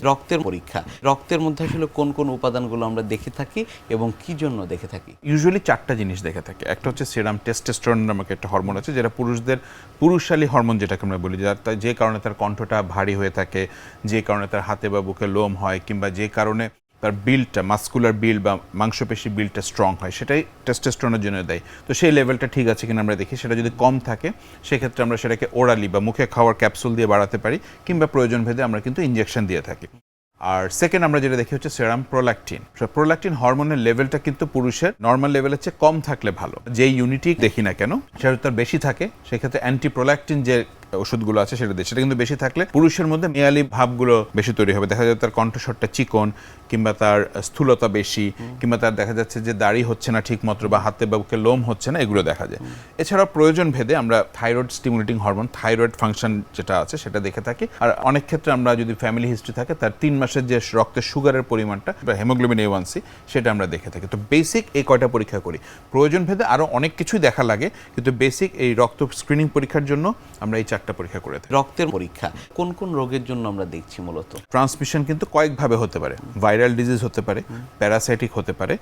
রক্তের পরীক্ষা, রক্তের মধ্যে আসলে কোন কোন উপাদানগুলো আমরা দেখে থাকি এবং কি জন্য দেখে থাকি? ইউজুয়ালি 4টা জিনিস দেখে থাকে। একটা হচ্ছে সেরাম টেস্টোস্টেরন নামক একটা হরমোন আছে, যেটা পুরুষদের পুরুষালী হরমোন যেটাকে আমরা বলি, যে কারণে তার কণ্ঠটা ভারী হয়ে থাকে, যে কারণে তার হাতে বা বুকে লোম হয়, কিংবা যে কারণে তার বিল্ডটা মাসকুলার বিল্ড বা মাংসপেশি বিল্ডটা স্ট্রং হয়, সেটাই টেস্টোস্টেরনের জন্য দেয়। তো সেই লেভেলটা ঠিক আছে কিনা আমরা দেখি। সেটা যদি কম থাকে সেক্ষেত্রে আমরা সেটাকে ওরালি বা মুখে খাওয়ার ক্যাপসুল দিয়ে বাড়াতে পারি, কিংবা প্রয়োজন ভেদে আমরা কিন্তু ইনজেকশন দিয়ে থাকি। আর সেকেন্ড আমরা যেটা দেখি হচ্ছে সেরাম প্রোল্যাকটিন। প্রোল্যাকটিন হরমোনের লেভেলটা কিন্তু পুরুষের নর্মাল লেভেলের চেয়ে কম থাকলে ভালো। যে ইউনিটি দেখি না কেন সেটা তার বেশি থাকে, সেক্ষেত্রে অ্যান্টি প্রোল্যাকটিন যে ওষুধগুলো আছে সেটা কিন্তু বেশি থাকলে পুরুষের মধ্যে মেয়ালি ভাবগুলো বেশি তৈরি হবে। দেখা যায় তার কণ্ঠস্বরটা চিকন, কিংবা তার স্থূলতা বেশি, কিংবা তার দেখা যাচ্ছে যে দাড়ি হচ্ছে না ঠিক মতো, বা হাতে বা বুকে লোম হচ্ছে না, এগুলো দেখা যায়। এছাড়াও প্রয়োজন ভেদে আমরা thyroid stimulating hormone, thyroid function যেটা আছে সেটা দেখে থাকি। আর অনেক ক্ষেত্রে আমরা যদি ফ্যামিলি হিস্ট্রি থাকে, তার 3 মাসের যে রক্তের সুগারের পরিমাণটা বা হেমোগ্লোবিন A1C সেটা আমরা দেখে থাকি। তো বেসিক এই কয়টা পরীক্ষা করি। প্রয়োজন ভেদে আরও অনেক কিছুই দেখা লাগে, কিন্তু বেসিক এই রক্ত স্ক্রিনিং পরীক্ষার জন্য আমরা এই 4টা পরীক্ষা করে থাকি। রক্তের পরীক্ষা কোন কোন রোগের জন্য আমরা দেখছি মূলত? ট্রান্সমিশন কিন্তু কয়েকভাবে হতে পারে। ভাইরাল ডিজিজ হতে পারে, প্যারাসাইটিক হতে পারে,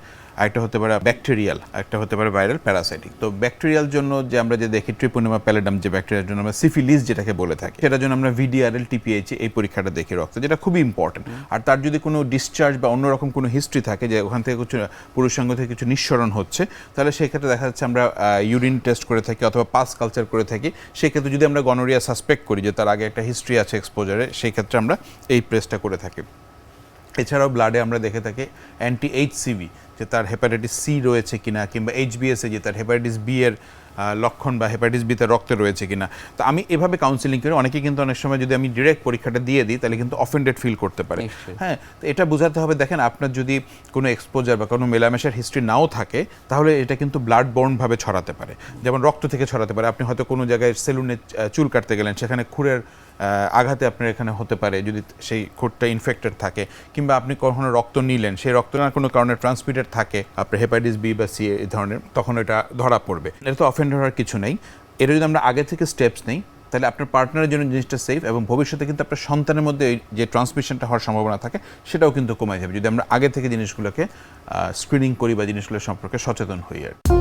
একটা হতে পারে ব্যাকটেরিয়াল, একটা হতে পারে ভাইরাল প্যারাসাইটিক। তো ব্যাকটেরিয়াল জন্য যে আমরা যে দেখি ট্রিপোনেমা প্যালিডাম, যে ব্যাকটেরিয়ার জন্য আমরা সিফিলিস যেটাকে বলে থাকি, সেটার জন্য আমরা VDRL TPH এই পরীক্ষাটা দেখি রক্তে, যেটা খুবই ইম্পর্টেন্ট। আর তার যদি কোনো ডিসচার্জ বা অন্যরকম কোনো হিস্ট্রি থাকে, যে ওখান থেকে কিছু পুরুষাঙ্গ থেকে কিছু নিঃসরণ হচ্ছে, তাহলে সেক্ষেত্রে দেখা যাচ্ছে আমরা ইউরিন টেস্ট করে থাকি অথবা পাস কালচার করে থাকি। সেক্ষেত্রে যদি আমরা গনোরিয়া সাসপেক্ট করি যে তার আগে একটা হিস্ট্রি আছে এক্সপোজারে, সেই ক্ষেত্রে আমরা এই টেস্টটা করে থাকি। এছাড়াও ব্লাডে আমরা দেখে থাকি অ্যান্টি HCV, যে তার হেপাটাইটিস C রয়েছে কিনা, কিংবা HBS যে তার হেপাটাইটিস B এর লক্ষণ বা হেপাটাইটিস B তে রক্তে রয়েছে কিনা। তো আমি এভাবে কাউন্সিলিং করি। অনেকে কিন্তু অনেক সময় যদি আমি ডিরেক্ট পরীক্ষাটা দিয়ে দিই, তাহলে কিন্তু অফেন্ডেড ফিল করতে পারে। হ্যাঁ, তো এটা বোঝাতে হবে, দেখেন আপনার যদি কোনো এক্সপোজার বা কোনো মেলামেশার হিস্ট্রি নাও থাকে, তাহলে এটা কিন্তু ব্লাড বর্নভাবে ছড়াতে পারে। যেমন রক্ত থেকে ছড়াতে পারে। আপনি হয়তো কোনো জায়গায় সেলুনে চুল কাটতে গেলেন, সেখানে খুরের আঘাতে আপনার এখানে হতে পারে যদি সেই খুরটা ইনফেক্টেড থাকে, কিংবা আপনি কখনো রক্ত নিলেন, সেই রক্ত না কোনো কারণে ট্রান্সমিটেড থাকে আপনার হেপাটাইটিস B বা C এই ধরনের, তখন এটা ধরা পড়বে। এটা তো অফেন্ড হওয়ার কিছু নেই। এটা যদি আমরা আগে থেকে স্টেপস নেই, তাহলে আপনার পার্টনারের জন্য জিনিসটা সেফ, এবং ভবিষ্যতে কিন্তু আপনার সন্তানের মধ্যে যে ট্রান্সমিশনটা হওয়ার সম্ভাবনা থাকে সেটাও কিন্তু কমে যাবে, যদি আমরা আগে থেকে জিনিসগুলোকে স্ক্রিনিং করি বা জিনিসগুলো সম্পর্কে সচেতন হই। আর